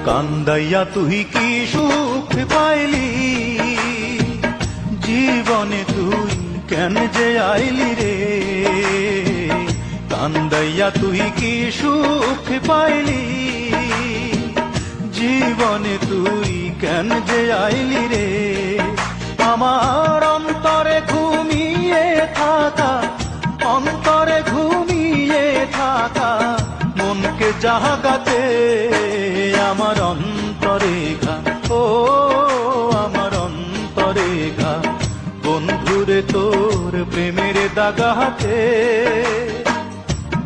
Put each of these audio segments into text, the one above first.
কান্দাইয়া তুই কি সুখ পাইলি, জীবনে তুই কেন যে আইলি রে। কান্দাইয়া তুই কি সুখ পাইলি, জীবনে তুই কেন যে আইলি রে। আমার অন্তরে ঘুমিয়ে থাকা, অন্তরে ঘুমিয়ে থাকা মনকে জাগাতে আমার অন্তরে ঘা, ও আমার অন্তরে ঘা। বন্ধুরে তোর প্রেমের দাগাতে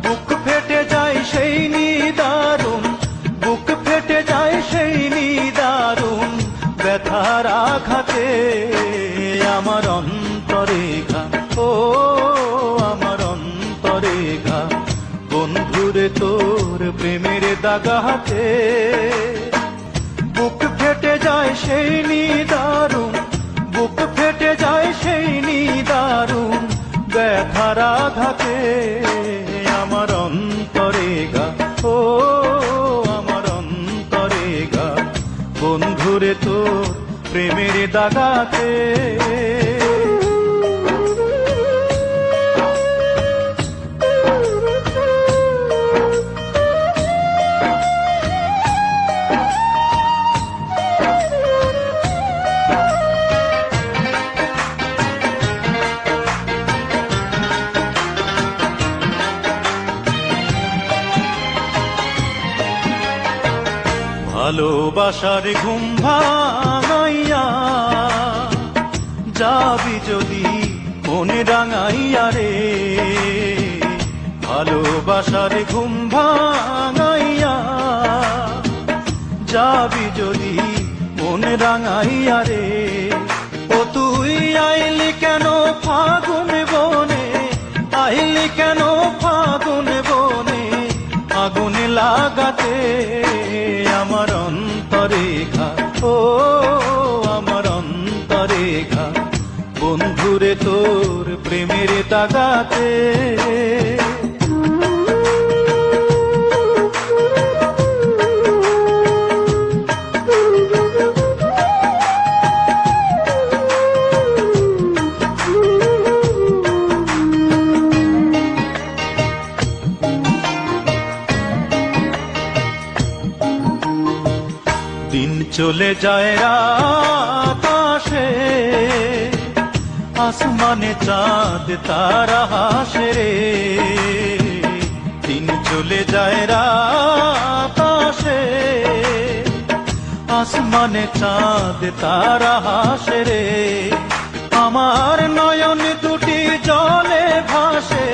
বুক ফেটে যায় সেই নিদারুণ, বুক ফেটে যায় সেই নিদারুণ ব্যথার আঘাতে আমার অন্তরে ঘা, ও আমার অন্তরে ঘা। বন্ধুরে তোর প্রেমের দাগাতে বুক ফেটে যায় সেই নিদারুণ, বুক ফেটে যায় সেই নিদারুণ ব্যথার আঘাতে আমার অন্তরে ঘা, ও আমার অন্তরে ঘা। বন্ধুরে তোর প্রেমের দাগাতে ভালোবাসার ঘুম ভাঙাইয়া যাবি যদি মনে রাঙাইয়া রে। ভালোবাসার ঘুম ভাঙাইয়া যাবি যদি মনে রাঙাইয়া রে। ও তুই আইলি কেন ফাগুন বনে, আইলি কেন ফাগুন বনে আগুন লাগাতে আমার অন্তরে ঘা, ও আমার অন্তরে ঘা। বন্ধুরে তোর প্রেমের দাগাতে দিন চলে যায় রাত আসে, আসমানে চাঁদ তারা হাসে রে। দিন চলে যায় রাত আসে, আসমানে চাঁদ তারা হাসে রে। আমার নয়ন দুটি জলে ভাসে,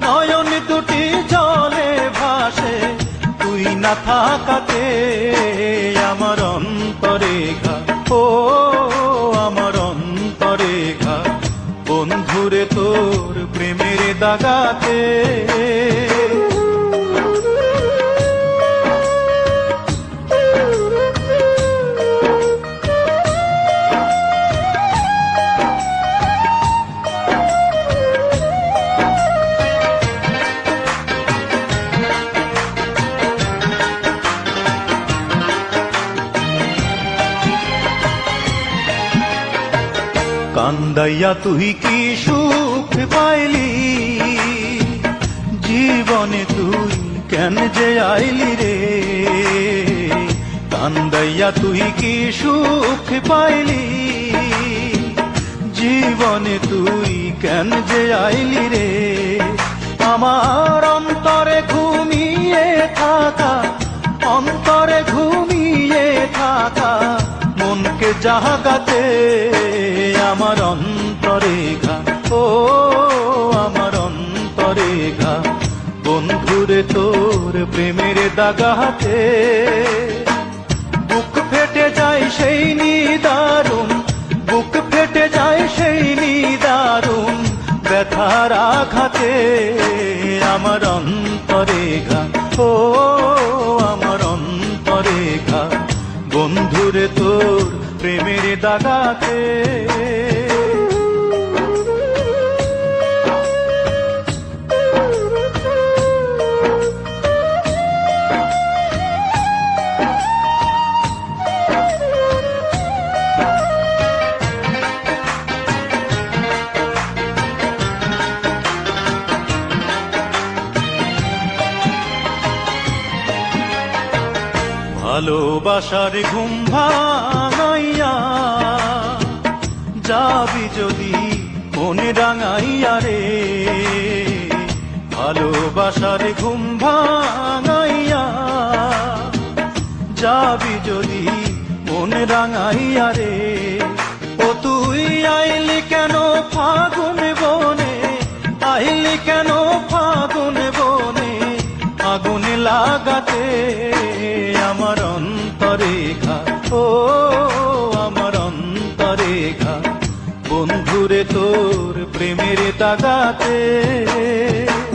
নয়ন দুটি জলে ভাসে তুই না থাকাতে আমার অন্তরে ঘা, ও আমার অন্তরে ঘা। বন্ধুরে তোর প্রেমের দাগাতে কান্দাইয়া তুই কি সুখ পাইলি, জীবনে তুই কেন যে আইলি রে। কান্দাইয়া তুই কি সুখ পাইলি, জীবনে তুই কেন যে আইলি রে। আমার অন্তরে ঘুমিয়ে থাকা, অন্তরে ঘুমিয়ে থাকা মনকে জাগাতে আমার অন্তরে ঘা, ও আমার অন্তরে ঘা। বন্ধুরে তোর প্রেমের দাগাতে বুক ফেটে যায় সেই নিদারুণ, বুক ফেটে যায় সেই নিদারুণ ব্যথার আঘাতে আমার অন্তরে ঘা, ও আমার অন্তরে ঘা। বন্ধুরে তোর প্রেমের দাগাতে ভালোবাসার ঘুম ভাঙাইয়া যাবি যদি মনে রাঙাইয়া রে, ভালোবাসার ঘুম ভাঙাইয়া যাবি যদি মনে রাঙাইয়া রে। ও তুই আইলি কেন ফাগুন বনে, আইলি কেন ফাগুন বনে, আগুন লাগাতে আমার অন্তরে ঘা, ও আমার অন্তরে ঘা, বন্ধুরে তোর প্রেমের তাগাতে।